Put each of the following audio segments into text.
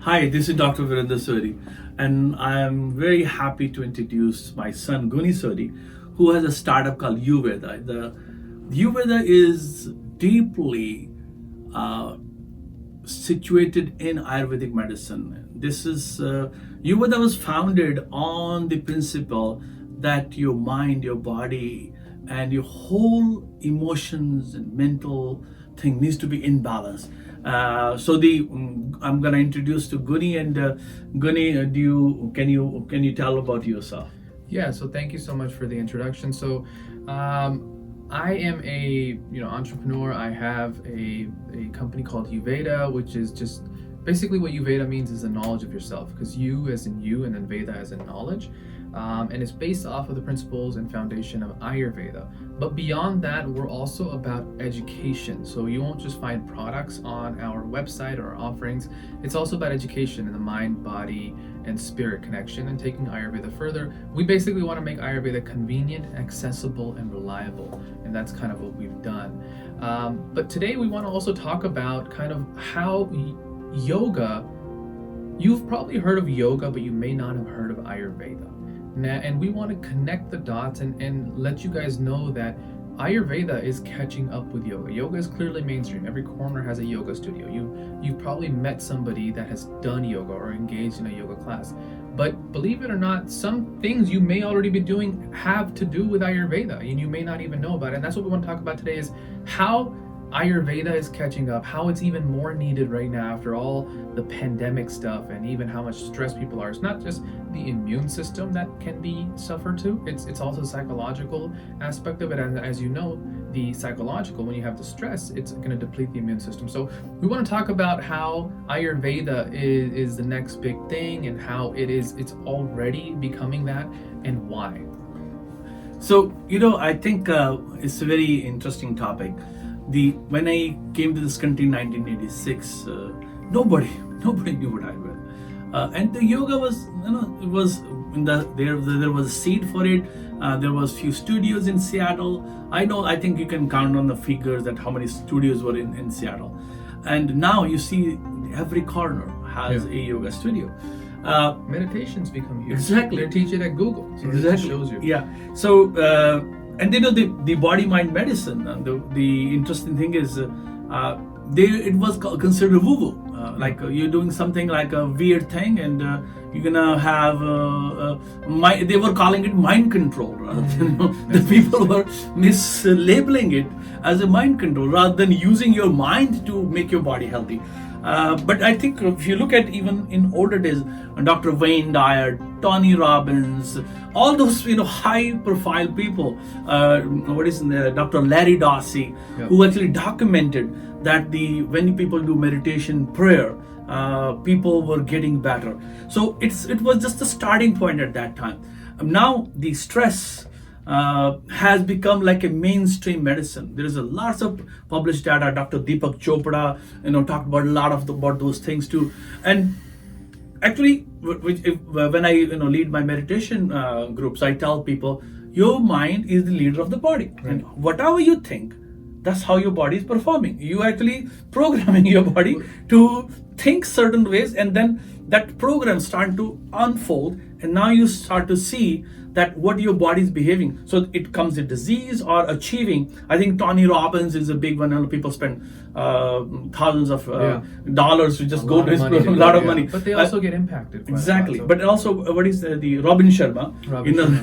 Hi, this is Dr. Virender Sodhi, and I am very happy to introduce my son Gunny Sodhi, who has a startup called Ayurveda. The Ayurveda is deeply situated in Ayurvedic medicine. This is Ayurveda was founded on the principle that your mind, your body, and your whole emotions and mental thing needs to be in balance. I'm gonna introduce to Gunny, and Gunny, do you can you tell about yourself? Yeah, so thank you so much for the introduction. I am a entrepreneur. I have a company called Ayurveda, which is just basically what Ayurveda means is the knowledge of yourself, because you as in you and then Veda as in knowledge. And it's based off of the principles and foundation of Ayurveda. But beyond that, we're also about education. So you won't just find products on our website or our offerings. It's also about education in the mind, body, and spirit connection and taking Ayurveda further. We basically want to make Ayurveda convenient, accessible, and reliable. And that's kind of what we've done. But today we want to also talk about kind of how yoga, you've probably heard of yoga, but you may not have heard of Ayurveda. And we want to connect the dots and let you guys know that Ayurveda is catching up with yoga. Yoga is clearly mainstream. Every corner has a yoga studio. You've probably met somebody that has done yoga or engaged in a yoga class. But believe it or not, some things you may already be doing have to do with Ayurveda, and you may not even know about it. And that's what we want to talk about today, is how Ayurveda is catching up, how it's even more needed right now after all the pandemic stuff, and even how much stress people are. It's not just the immune system that can be suffered to, it's also the psychological aspect of it. And as you know, the psychological, when you have the stress, it's going to deplete the immune system. So we want to talk about how Ayurveda is the next big thing, and how it's already becoming that, and why. So I think it's a very interesting topic. When I came to this country in 1986, nobody knew what Ayurveda, and the yoga was, it was there was a seed for it. There was few studios in Seattle. I think you can count on the figures that how many studios were in Seattle, and now you see every corner has a yoga studio. Meditation's become huge. Exactly. They teach it at Google, so exactly. It just shows you. Yeah. So. And the body mind medicine. The interesting thing is, it was considered woo woo. Like you're doing something like a weird thing, and you're gonna have they were calling it mind control. Rather than, the people were mislabeling it as a mind control rather than using your mind to make your body healthy. But I think if you look at even in older days, Dr. Wayne Dyer, Tony Robbins, all those high profile people, Dr. Larry Dossey, who actually documented that when people do meditation prayer, people were getting better. So it was just a starting point at that time. Now the stress has become like a mainstream medicine. There is a lots of published data. Dr. Deepak Chopra, talked about a lot about those things too. And actually, when I lead my meditation groups, I tell people your mind is the leader of the body, right. And whatever you think, that's how your body is performing. You actually programming your body to think certain ways, and then that program start to unfold, and now you start to see that what your body is behaving. So it comes a disease or achieving. I think Tony Robbins is a big one. People spend thousands of dollars to just go to a lot of money. But they also get impacted. Exactly. But also, what is the Robin Sharma?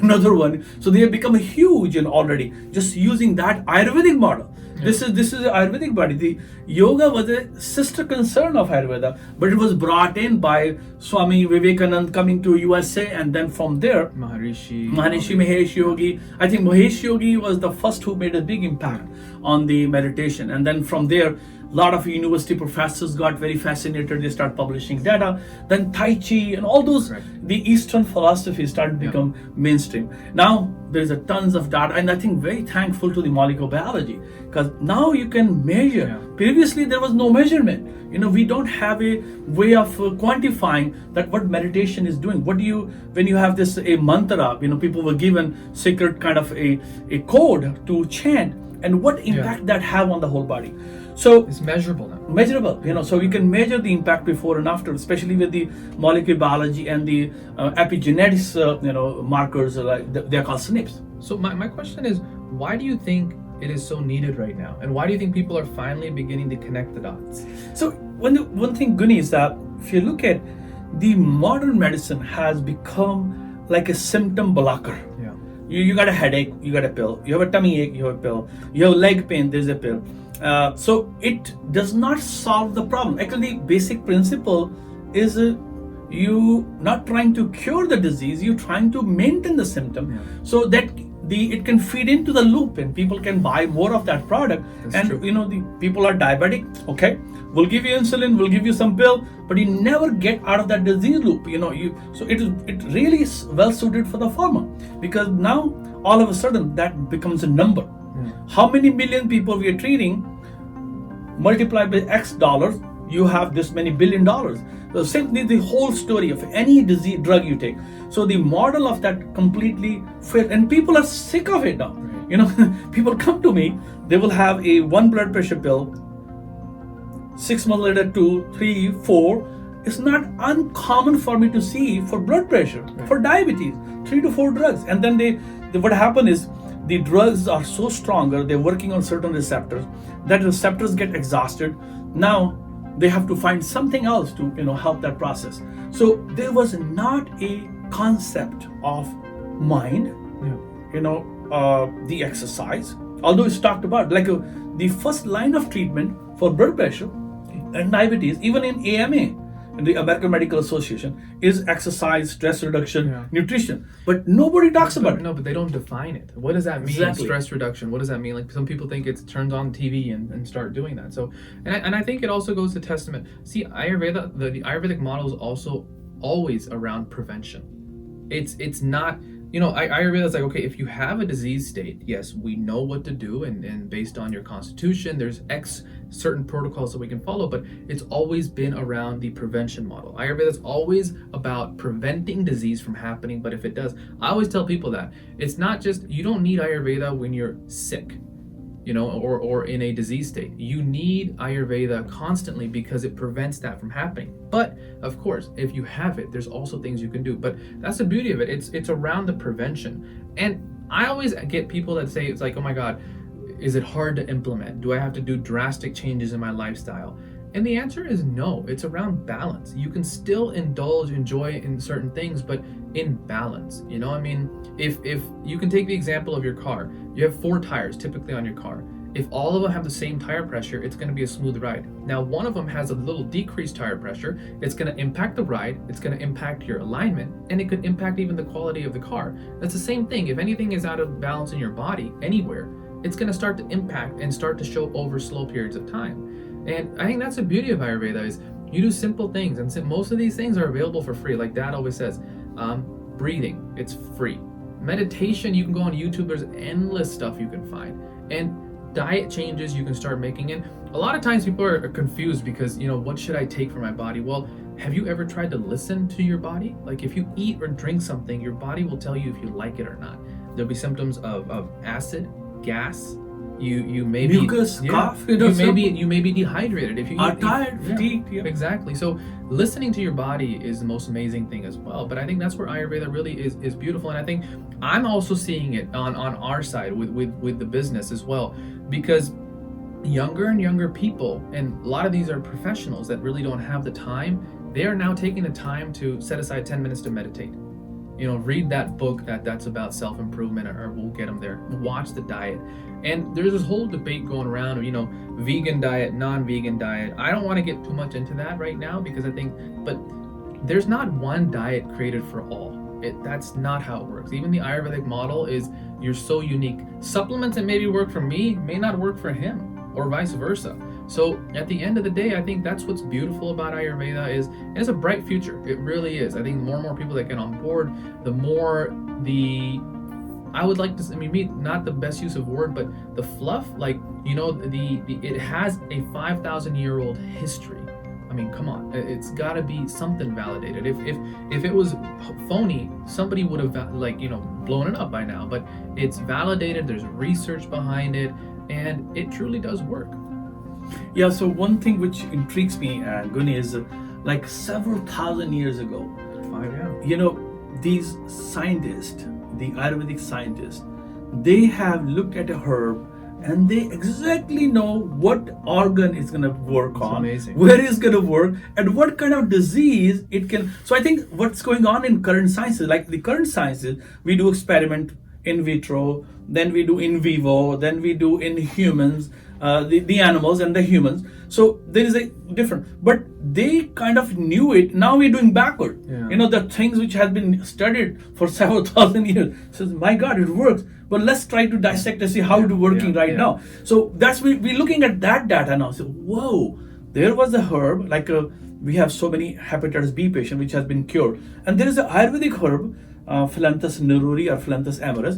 Another one. So they have become huge and already just using that Ayurvedic model. Yeah. This is the Ayurvedic body. The yoga was a sister concern of Ayurveda, but it was brought in by Swami Vivekananda coming to USA, and then from there Maharishi Mahesh Yogi. I think Mahesh Yogi was the first who made a big impact on the meditation, and then from there a lot of university professors got very fascinated. They start publishing data. Then Tai Chi and all those, the Eastern philosophy started to become mainstream. Now there's a tons of data, and I think very thankful to the molecular biology, because now you can measure. Previously there was no measurement. We don't have a way of quantifying that what meditation is doing. What do you, when you have this a mantra, people were given secret kind of a code to chant, and what impact that have on the whole body. So It's measurable now. measurable, so we can measure the impact before and after, especially with the molecular biology and the epigenetics markers, they're called SNPs. So my question is, why do you think it is so needed right now, and why do you think people are finally beginning to connect the dots? So one thing, Gunny, is that if you look at the modern medicine has become like a symptom blocker. Yeah. You got a headache, you got a pill. You have a tummy ache, you have a pill. You have leg pain, there's a pill. So it does not solve the problem. Actually, the basic principle is you not trying to cure the disease, you're trying to maintain the symptom, so that it can feed into the loop and people can buy more of that product. That's and true. The people are diabetic, okay, we'll give you insulin, we'll give you some pill, but you never get out of that disease loop. So it really is well suited for the pharma, because now all of a sudden that becomes a number. How many million people we are treating, multiplied by X dollars, you have this many $1 billion. So simply the whole story of any disease drug you take. So the model of that completely failed, and people are sick of it now. People come to me, they will have a 1 blood pressure pill, 6 months later 2, 3, 4. It's not uncommon for me to see for blood pressure, for diabetes, 3 to 4 drugs. And then what happen is the drugs are so stronger, they're working on certain receptors, that receptors get exhausted. Now they have to find something else to help that process. So there was not a concept of mind, the exercise, although it's talked about like the first line of treatment for blood pressure and diabetes, even in AMA, in the American Medical Association, is exercise, stress reduction, nutrition, but nobody talks about it. No, but they don't define it. What does that mean? Exactly. Stress reduction. What does that mean? Like, some people think it's turns on TV and start doing that. So, and I think it also goes to testament. See, Ayurveda, the Ayurvedic model is also always around prevention. It's not. Ayurveda is like, okay, if you have a disease state, yes, we know what to do, and based on your constitution, there's X certain protocols that we can follow, but it's always been around the prevention model. Ayurveda is always about preventing disease from happening, but if it does, I always tell people that it's not just, you don't need Ayurveda when you're sick, or in a disease state. You need Ayurveda constantly because it prevents that from happening. But of course, if you have it, there's also things you can do. But that's the beauty of it. It's around the prevention. And I always get people that say, it's like, oh my God, is it hard to implement? Do I have to do drastic changes in my lifestyle? And the answer is no. It's around balance. You can still enjoy in certain things, but in balance. If you can take the example of your car, you have 4 tires typically on your car. If all of them have the same tire pressure, it's going to be a smooth ride. Now, one of them has a little decreased tire pressure. It's going to impact the ride. It's going to impact your alignment, and it could impact even the quality of the car. That's the same thing. If anything is out of balance in your body anywhere, it's going to start to impact and start to show over slow periods of time. And I think that's the beauty of Ayurveda, is you do simple things, and most of these things are available for free. Like Dad always says, breathing, it's free. Meditation, you can go on YouTube, there's endless stuff you can find. And diet changes you can start making. And a lot of times people are confused because, what should I take for my body? Well, have you ever tried to listen to your body? Like, if you eat or drink something, your body will tell you if you like it or not. There'll be symptoms of acid, gas. You may mucus, be cough. You may be dehydrated if you are tired, fatigued. Yeah. Exactly. So listening to your body is the most amazing thing as well. But I think that's where Ayurveda really is beautiful. And I think I'm also seeing it on our side with the business as well, because younger and younger people, and a lot of these are professionals that really don't have the time, they are now taking the time to set aside 10 minutes to meditate. Read that book that's about self-improvement, or we'll get them there. Watch the diet. And there's this whole debate going around of, vegan diet, non-vegan diet. I don't want to get too much into that right now, because I think, but there's not one diet created for all. That's not how it works. Even the Ayurvedic model is, you're so unique. Supplements that maybe work for me may not work for him, or vice versa. So at the end of the day, I think that's what's beautiful about Ayurveda is, and it's a bright future. It really is. I think the more and more people that get on board, the more I would like to, maybe not the best use of word, but the fluff, like, it has a 5,000-year-old history. I mean, come on, it's got to be something validated. If it was phony, somebody would have blown it up by now. But it's validated. There's research behind it, and it truly does work. Yeah, so one thing which intrigues me, Gunny, is like several thousand years ago, you know, these scientists, the Ayurvedic scientists, they have looked at a herb and they exactly know what organ it's going to work on, amazing. where it's going to work, and what kind of disease it can. So I think what's going on in current sciences, like the current sciences, we do experiment in vitro, then we do in vivo, then we do in humans, the animals and the humans. So there is a different, but they kind of knew it. Now we're doing backward. Yeah. You know, the things which have been studied for several thousand years. So my God, it works. But let's try to dissect and see how it's working now. So that's we're looking at that data now. So whoa, there was a herb like we have so many hepatitis B patients which has been cured, and there is an Ayurvedic herb, Philanthus neruri or Philanthus amorous,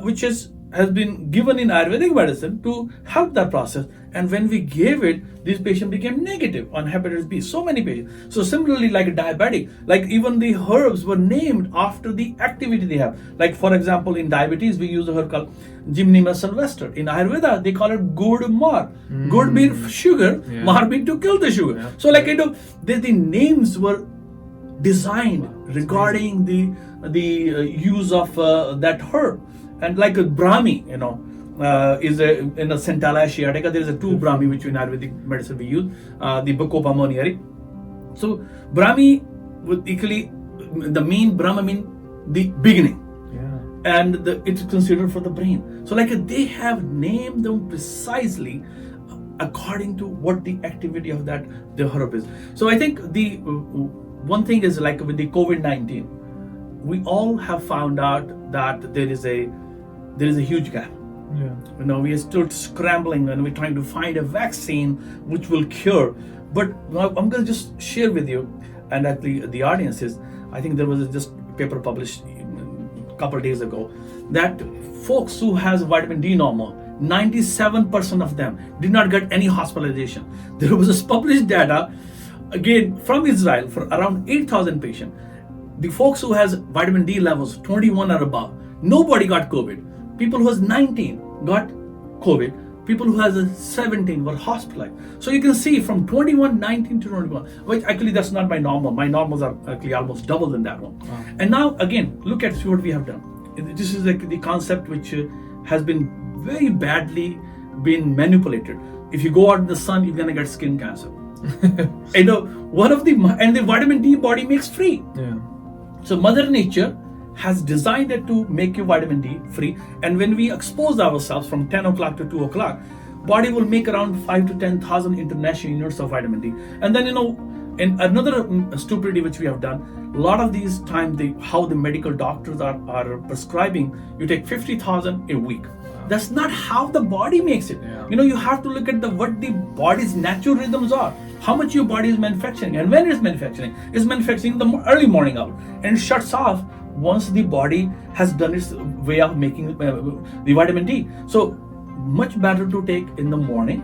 which has been given in Ayurvedic medicine to help that process. And when we gave it, this patient became negative on hepatitis B. So many patients. So similarly, like a diabetic, like even the herbs were named after the activity they have. Like for example, in diabetes, we use a herb called Gymnema sylvester. In Ayurveda, they call it Gud Mar. Gud means sugar, Mar means to kill the sugar. Yeah. So like the names were designed regarding the use of that herb. And like a Brahmi, you know, is in a Centella asiatica, there is a 2 Brahmi which in Ayurvedic medicine we use, the Bacopa monieri. So Brahmi would equally, the main Brahma mean the beginning. Yeah. And it's considered for the brain. So like they have named them precisely according to what the activity of the herb is. So I think the one thing is like with the COVID-19, we all have found out that there is a huge gap. Yeah. You know, we are still scrambling and we're trying to find a vaccine which will cure. But I'm going to just share with you and at the audiences, I think there was just a paper published a couple of days ago that folks who has vitamin D normal, 97% of them did not get any hospitalization. There was published data, again from Israel, for around 8,000 patients. The folks who has vitamin D levels 21 or above, nobody got COVID. People who has 19 got COVID. People who has a 17 were hospitalized. So you can see from 21, 19 to 21, which actually that's not my normal. My normals are actually almost double than that one. Wow. And now again, look at what we have done. This is like the concept which has been very badly been manipulated. If you go out in the sun, you're gonna get skin cancer. You know, the vitamin D body makes free. Yeah. So Mother Nature has designed it to make you vitamin D free, and when we expose ourselves from 10 o'clock to 2 o'clock, body will make around 5 to 10,000 international units of vitamin D. And then, you know, in another stupidity which we have done, a lot of these times how the medical doctors are prescribing, you take 50,000 a week. That's not how the body makes it. Yeah. You know, you have to look at what the body's natural rhythms are. How much your body is manufacturing and when it's manufacturing. It's manufacturing in the early morning hour and it shuts off once the body has done its way of making the vitamin D. So much better to take in the morning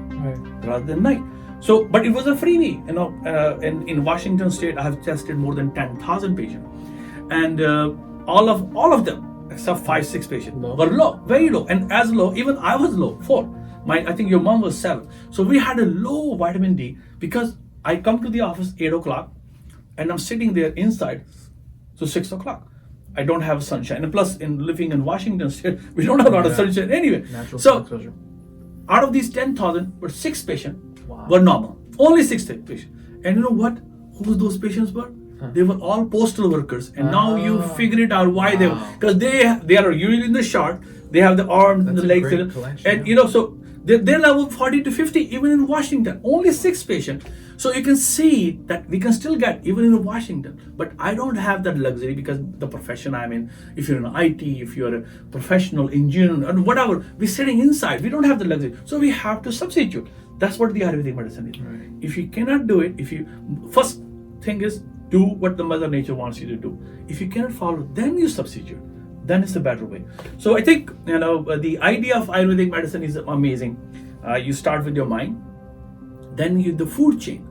rather than night. So, but it was a freebie, you know. In Washington State, I have tested more than 10,000 patients, and all of them except 5-6 patients were low, very low, and as low, even I was low, 4. I think your mom was 7. So we had a low vitamin D because I come to the office 8 o'clock, and I'm sitting there inside, so 6 o'clock. I don't have sunshine, and plus, in living in Washington State, we don't have a lot of sunshine anyway. Natural so, exposure. out of these 10,000, but 6 patients were normal. Only 6 patients. And you know what? Who those patients were? They were all postal workers, and now you figure it out why they were, because they are usually in the short. They have the arms and the legs, and you know, so they're level 40 to 50 even in Washington. Only 6 patients. So you can see that we can still get even in Washington. But I don't have that luxury because the profession I'm in. If you're in IT, if you're a professional engineer or whatever, we're sitting inside. We don't have the luxury, so we have to substitute. That's what the Ayurvedic medicine is. Right. If you cannot do it, first thing is do what the Mother Nature wants you to do. If you cannot follow, then you substitute. Then it's a better way. So I think, you know, the idea of Ayurvedic medicine is amazing. You start with your mind, then the food chain,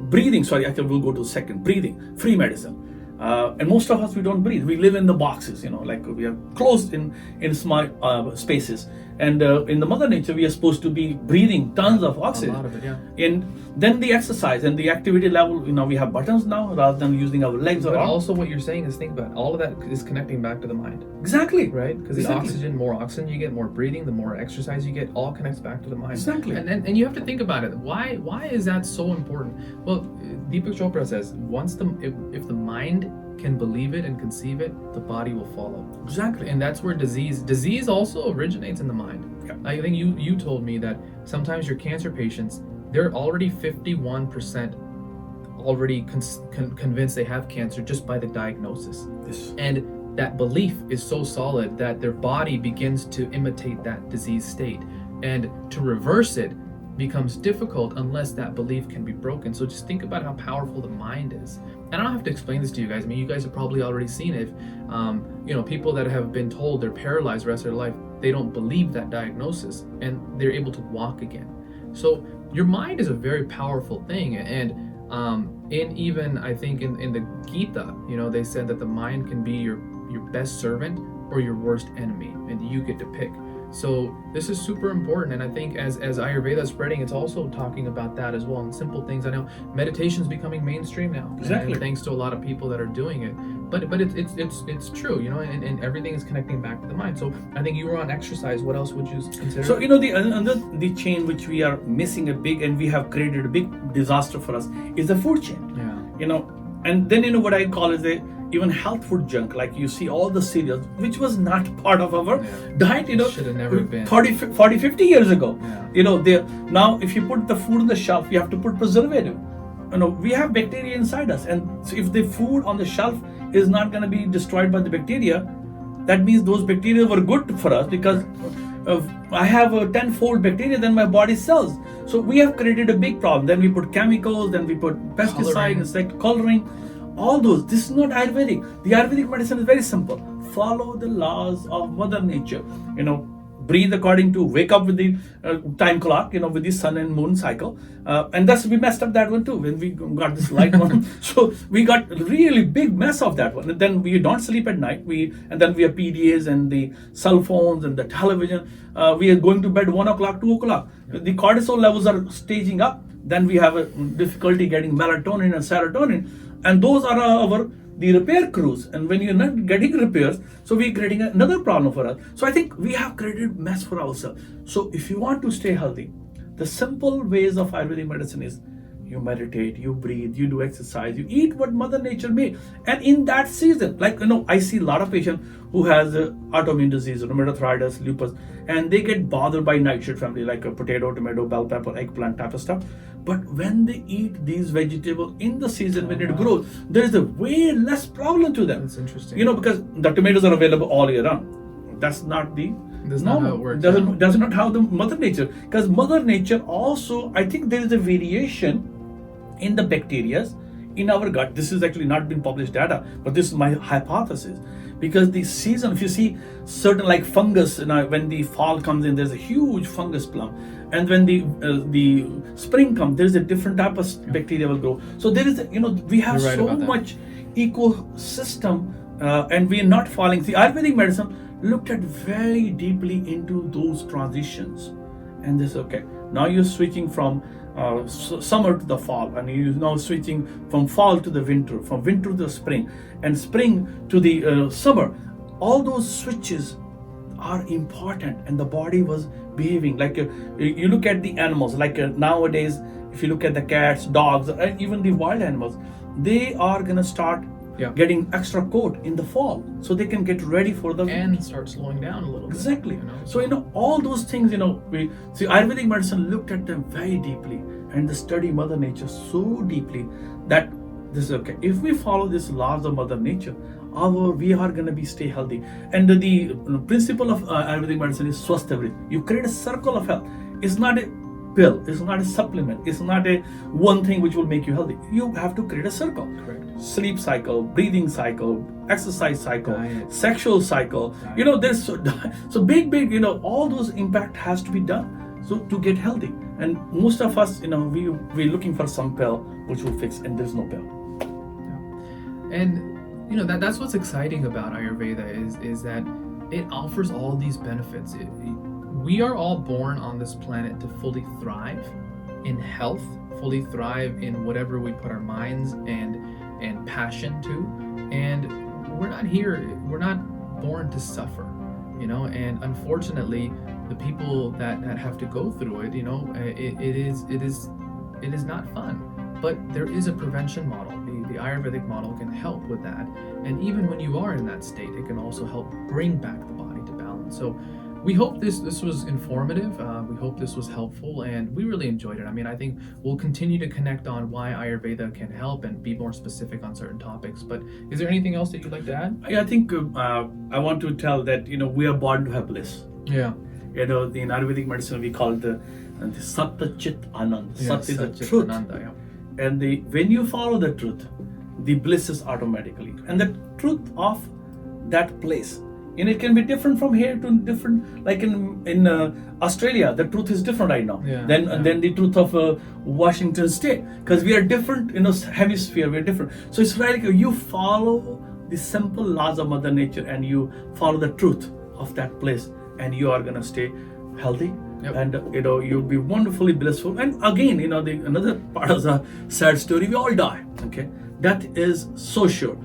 breathing. Sorry, actually we'll go to second. Breathing, free medicine. And most of us, we don't breathe. We live in the boxes, you know, like we are closed in small spaces. And in the mother nature, we are supposed to be breathing tons of oxygen. A lot of it, yeah. And then the exercise and the activity level, we have buttons now rather than using our legs or But arms. also what you're saying is, think about it, all of that is connecting back to the mind, Exactly. right? Because Exactly. more oxygen you get, more breathing, the more exercise you get, all connects back to the mind. Exactly. And you have to think about it. Why is that so important? Well, Deepak Chopra says, if the mind can believe it and conceive it, the body will follow. Exactly. And that's where disease also originates in the mind. Yeah. I think you told me that sometimes your cancer patients, they're already 51% already convinced they have cancer just by the diagnosis. Yes. And that belief is so solid that their body begins to imitate that disease state. And to reverse it becomes difficult unless that belief can be broken. So just think about how powerful the mind is. And I don't have to explain this to you guys. I mean, you guys have probably already seen it. People that have been told they're paralyzed the rest of their life, they don't believe that diagnosis and they're able to walk again. So your mind is a very powerful thing. And I think in the Gita, they said that the mind can be your best servant or your worst enemy, and you get to pick. So this is super important, and I think as Ayurveda is spreading, it's also talking about that as well, and simple things. I know meditation is becoming mainstream now, Exactly. and thanks to a lot of people that are doing it. But it's true, and everything is connecting back to the mind. So I think you were on exercise. What else would you consider? So the chain which we are missing a big, and we have created a big disaster for us, is the food chain. Yeah. And then what I call is even health food junk, like you see all the cereals, which was not part of our diet, should have never been 40, 50 years ago. Yeah. Now if you put the food on the shelf, you have to put preservative. We have bacteria inside us, and so if the food on the shelf is not going to be destroyed by the bacteria, that means those bacteria were good for us, because I have a tenfold bacteria than my body cells. So we have created a big problem. Then we put chemicals, then we put pesticides, insect coloring, all those. This is not Ayurvedic. The Ayurvedic medicine is very simple. Follow the laws of Mother Nature. Breathe according to, wake up with the time clock, with the sun and moon cycle. And thus we messed up that one too when we got this light one. So we got really big mess of that one. And then we don't sleep at night. And then we have PDAs and the cell phones and the television. We are going to bed 1 o'clock, 2 o'clock. The cortisol levels are staging up. Then we have a difficulty getting melatonin and serotonin. And those are the repair crews, and when you're not getting repairs, so we're creating another problem for us. So I think we have created mess for ourselves. So if you want to stay healthy, the simple ways of Ayurvedic medicine is you meditate, you breathe, you do exercise, you eat what Mother Nature made. And in that season, I see a lot of patients who has autoimmune disease, rheumatoid arthritis, lupus, and they get bothered by nightshade family, like a potato, tomato, bell pepper, eggplant type of stuff. But when they eat these vegetables in the season when it grows, there is a way less problem to them. That's interesting. Because the tomatoes are available all year round. That's not the That's not how it works. That's not how the Mother Nature. Because Mother Nature also, I think there is a variation in the bacteria in our gut. This is actually not been published data, but this is my hypothesis. Because the season, if you see certain like fungus, when the fall comes in, there's a huge fungus plum, and when the spring comes, there's a different type of bacteria will grow. So there is, we have so much ecosystem, and we are not following. The Ayurvedic medicine looked at very deeply into those transitions, and this now you're switching from summer to the fall, and you're now switching from fall to the winter, from winter to the spring, and spring to the summer. All those switches are important, and the body was behaving like you look at the animals, nowadays if you look at the cats, dogs, and even the wild animals, they are gonna start getting extra coat in the fall, so they can get ready for the and start slowing down a little bit. Exactly. So all those things, we see Ayurvedic medicine looked at them very deeply, and they study Mother Nature so deeply that this is if we follow these laws of Mother Nature, we are going to be stay healthy. And the principle of Ayurvedic medicine is swasthavrit. You create a circle of health. It's not a pill, it's not a supplement, it's not a one thing which will make you healthy. You have to create a circle. Correct. Sleep cycle, breathing cycle, exercise cycle, diet, sexual cycle, diet. There's so big, all those impact has to be done so to get healthy. And most of us, we're looking for some pill which will fix, and there's no pill. Yeah. And that's what's exciting about Ayurveda is that it offers all these benefits. we are all born on this planet to fully thrive in health, fully thrive in whatever we put our minds and passion to. And we're not born to suffer, you know, and unfortunately the people that have to go through it, you know, it is not fun. But there is a prevention model. The Ayurvedic model can help with that. And even when you are in that state, it can also help bring back the body to balance. So we hope this was informative. We hope this was helpful, and we really enjoyed it. I mean, I think we'll continue to connect on why Ayurveda can help and be more specific on certain topics. But is there anything else that you'd like to add? I think I want to tell that, you know, we are born to have bliss. Yeah. You know, in Ayurvedic medicine we call it the Sat Chit Anand. Yeah, Sat is the Chit truth. Ananda, yeah. And when you follow the truth, the bliss is automatically. And the truth of that place, and it can be different from here to different. Like in Australia, the truth is different right now than the truth of Washington State, because we are different. You know, hemisphere we are different. So it's like you follow the simple laws of Mother Nature and you follow the truth of that place, and you are gonna stay healthy. Yep. And you know, you'll be wonderfully blissful. And again, you know, another part of the sad story, we all die. Okay, that is so sure.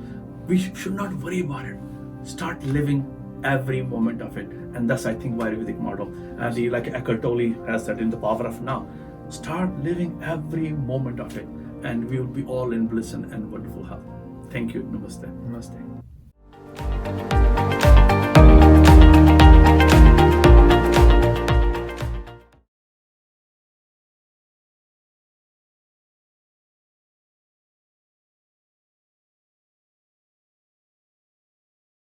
We should not worry about it. Start living every moment of it, and that's I think why Ayurvedic model and the like Eckhart Tolle has that in the power of now. Start living every moment of it, and we will be all in bliss and wonderful health. Thank you. Namaste. Namaste.